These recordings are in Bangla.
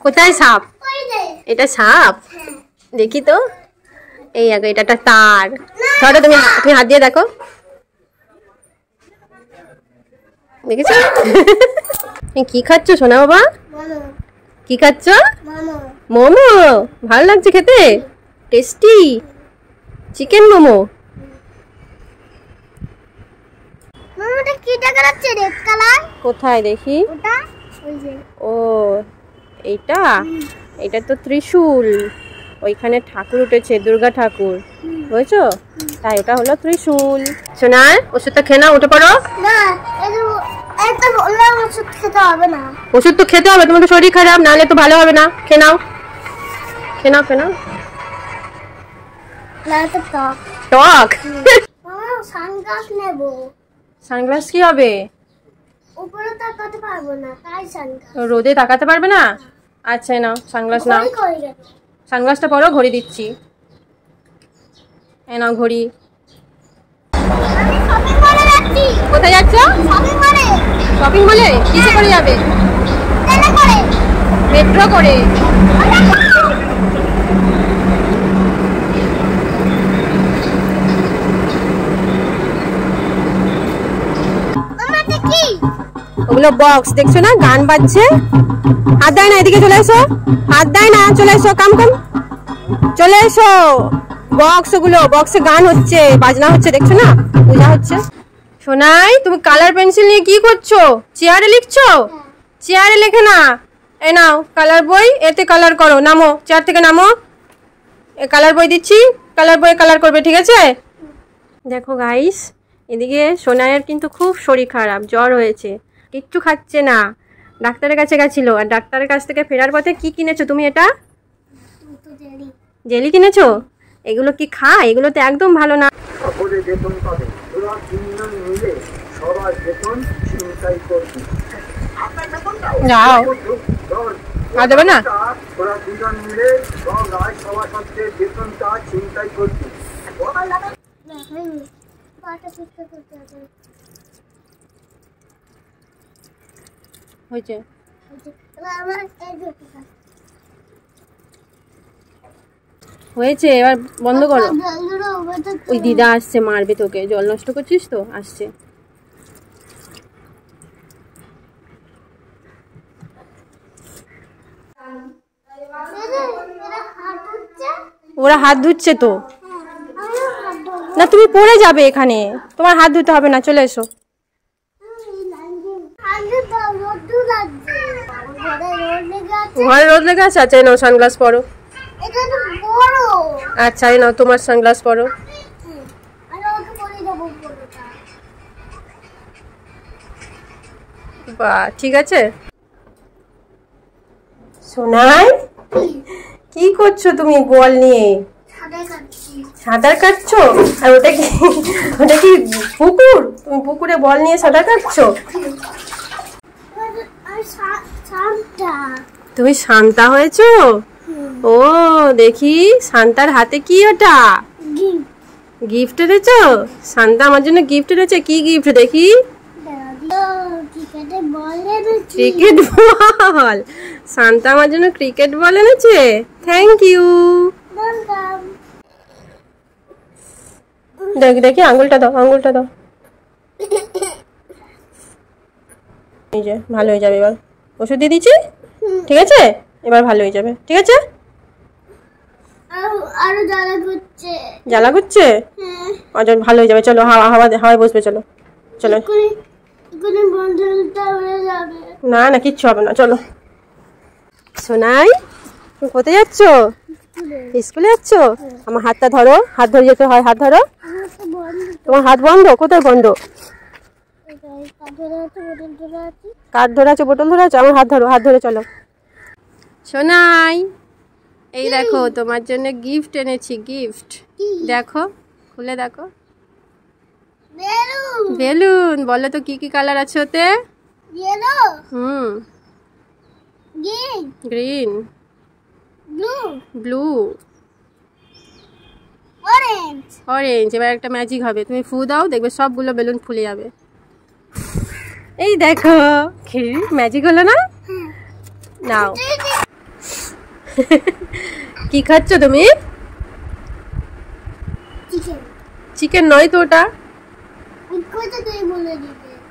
কোথায় সাপ? এটা সাপ? দেখি তো। এই দেখো, এটা একটা তার। ধরো, তুমি হাত দিয়ে দেখো। দেখেছো? কি খাচ্ছ সোনা বাবা? কি খাচ্ছ? মোমো। ভালো লাগছে খেতে? Tasty chicken momo. কোথায় দেখি? ও এইটা, এটা তো ত্রিশূল। ওইখানে ঠাকুর উঠেছে, দুর্গা ঠাকুর, বুঝছো? তাই ওটা হলো ত্রিশূল। সোনার ওষুধটা খেয়ে নাও, উঠে পড়ো। ওষুধ তো খেতে হবে, তোমার তো শরীর খারাপ, নাহলে তো ভালো হবে না। খেয়ে নাও, খেয়ে নাও, খেয়ে নাও। টক? সানগ্লাস কি হবে? রোদে তাকাতে পারবে না? আচ্ছা নাও সানগ্লাস নাও। সানগ্লাসটা পরো, ঘড়ি দিচ্ছি। এ নাও ঘড়ি। কোথায় যাচ্ছ? শপিং মলে? কিসে করে যাবে? মেট্রো করে। ওগুলো বক্স, দেখছো না? গান বাজছে। হাত দেয় না, এদিকে চলে এসো। হাত দেয় না, চলে এসো। কাম চলে এসো। বক্স, ওগুলো বক্সে গান হচ্ছে, বাজনা হচ্ছে, দেখছো না? পূজা হচ্ছে। সোনাই, তুমি কালার পেন্সিল নিয়ে কি করছো? চেয়ারে লিখছো? চেয়ারে লেখে না, এ নাও কালার বই, এতে কালার করো। নামো, চেয়ার থেকে নামো। এ কালার বই দিচ্ছি, কালার বই কালার করবে, ঠিক আছে? দেখো গাইস, এদিকে সোনাইয়ের কিন্তু খুব শরীর খারাপ, জ্বর হয়েছে, কিচ্ছু খাচ্ছে না। ডাক্তারের কাছে গেছিল, আর ডাক্তারের কাছ থেকে ফেরার পথে কি কিনেছো তুমি? এটা জেলি কিনেছো? এগুলো কি খায়? এগুলো তো একদম ভালো না। যাও, আর দেবে না? হয়েছে, হয়েছে, এবার বন্ধ করো। ওই দিদা আসছে, মারবে তোকে। জল নষ্ট করছিস তো, আসছে। ওরা হাত ধুচ্ছে তো। না, তুমি পড়ে যাবে এখানে, তোমার হাত ধুতে হবে না, চলে এসো। ঘরে রোদ লেগে আছে? আচ্ছা নাও সানগ্লাস পরো। আচ্ছা নাও তোমার সানগ্লাস পরো। বাহ, ঠিক আছে। সোনাই, কি করছো তুমি বল নিয়ে? সাঁতার কাটছো? আর ওটা কি, ওটা কি পুকুর? তুমি পুকুরে বল নিয়ে সাঁতার কাটছো? তুমি শান্তা হয়েছো? ও দেখি, শান্তার হাতে কি ওটা? গিফট এনেছো? শান্তা আমার জন্য গিফট এনেছে। কি গিফট দেখি? Cricket ball. শান্তা আমার জন্য ক্রিকেট বল এনেছে। Thank you. দেখি দেখি, আঙুলটা দাও, আঙুলটা দাও। এই যে ভালো হয়ে যাবে এবার। ওষুধ দিয়ে দিচ্ছি, ঠিক আছে? এবার ভালো হয়ে যাবে, ঠিক আছে? আরো জ্বালা করছে। জ্বালা করছে? আচ্ছা ভালো হয়ে যাবে, চলো হাওয়ায় বসবে, চলো চলো। না না, কিচ্ছু হবে না, চলো। সোনাই, তুমি কোথায় যাচ্ছ? স্কুলে যাচ্ছ? আমার হাতটা ধরো, হাত ধরে যেতে হয়, হাত ধরো। তোমার হাত বন্ধ? কোথায় বন্ধ? কাঠ ধরে আছে, বোতল ধরে আছে। আমার হাত ধরো, হাত ধরে চলো। সোনাই, এই দেখো তোমার জন্য গিফট এনেছি। গিফট দেখো, খুলে দেখো। বেলুন। বলো তো কি কি কালার আছে ওতে? Green, blue, orange. এবার একটা ম্যাজিক হবে, তুমি ফু দাও, দেখবে সবগুলো বেলুন ফুলে যাবে। এই দেখো, ম্যাজিক হলো না? নাও। কি খাচ্ছ তুমি? চিকেন নয় তো ওটা।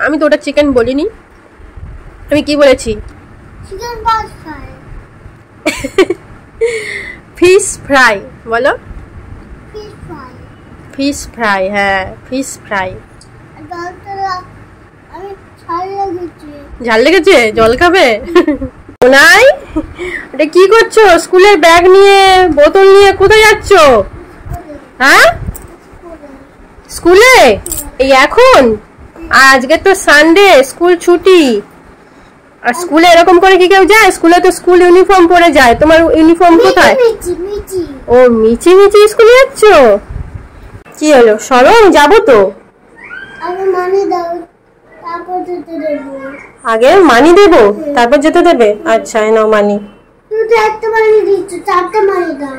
আমি তো ওটা চিকেন বলিনি। আমি কি বলেছি? ফিশ ফ্রাই বলো। ফিশ ফ্রাই, হ্যাঁ ফিশ ফ্রাই। ঝাল লেগেছে? জল খাবে? নাই, এটা কি করছো? স্কুলের ব্যাগ নিয়ে বোতল নিয়ে কোথায় যাচ্ছ? হ্যাঁ স্কুলে? এই এখন? আজকে তো সানডে, স্কুল ছুটি। আর স্কুলে এরকম করে কি কেউ যায়? স্কুলে তো স্কুল ইউনিফর্ম পরে যায়। তোমার ইউনিফর্ম কোথায়? ও মিচি মিচি স্কুলে যাচ্ছ? কি হলো? সরম যাবো তো। আগে মানি দেবো তারপর যেতে দেবে? আচ্ছা নাও মানি।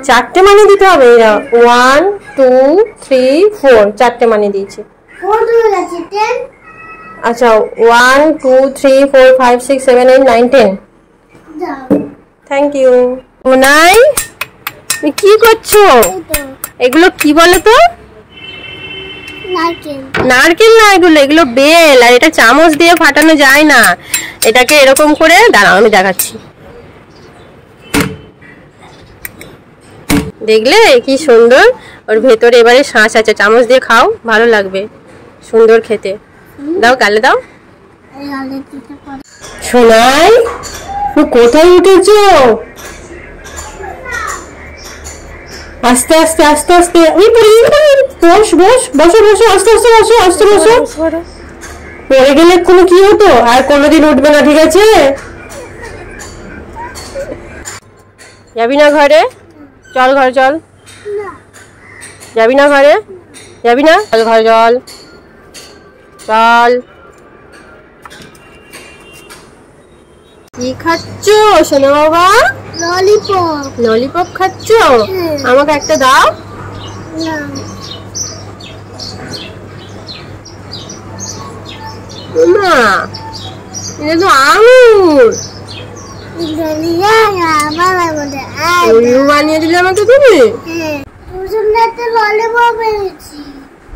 চারটে মানি দিতে হবে। 1 2 3 4 চারটে মানি দিয়েছি। আচ্ছা 1 2 3 4 5 6 7 8 9 10। Thank you. মোনাই তুমি কি করছো? এগুলো কি বলো তো? নারকেল না এগুলো, এগুলো বেল। আর এটা চামচ দিয়ে ফাটানো যায় না, এটাকে এরকম করে, দাঁড়াও আমি দেখাচ্ছি। দেখলে কি সুন্দর? ওর ভেতরে এবারে শাঁস আছে, চামচ দিয়ে খাও, ভালো লাগবে, সুন্দর খেতে। দাও গালে দাও। সোনাই কোথায় উঠেছো? আস্তে আস্তে আস্তে আস্তে। বস বস বসো বসো, আস্তে আস্তে বসো, আস্তে বসো। পড়ে গেলে কোনো কি হতো? আর কোনোদিন উঠবে না, ঠিক আছে? যাবি না ঘরে? চল ঘরে চল। যাবি না ঘরে? যাবি না? চল ঘরে চল, চল। কি খাচ্ছ সোনা বাবা? ললিপপ। ললিপপ খাচ্ছ? আমাকে একটা দাও। মা এটা তো আঙুর। বানিয়ে দিলে আমাকে তুমি?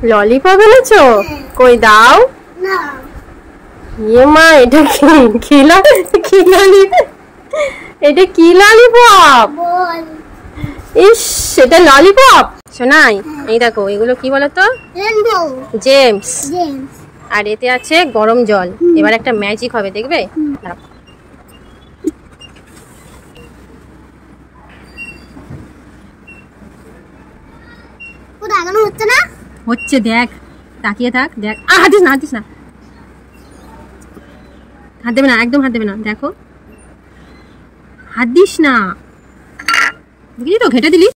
ললিপপ এনেছো? কই দাও। ইয়ে মা এটা কি এটা কি ললিপপ? ইস এটা ললিপপ। শোনাই এই দেখো, এগুলো কি বলতো? জেমস। আর এতে আছে গরম জল। এবার একটা ম্যাজিক হবে, দেখবে? হচ্ছে না? হচ্ছে, দেখ, তাকিয়ে থাক, দেখ। হাত দিস না, হাত দিস না, হাত দেবে না, একদম হাত দেবে না। দেখো, হাত দিস না। দেখলি তো, ঘেটে দিলি।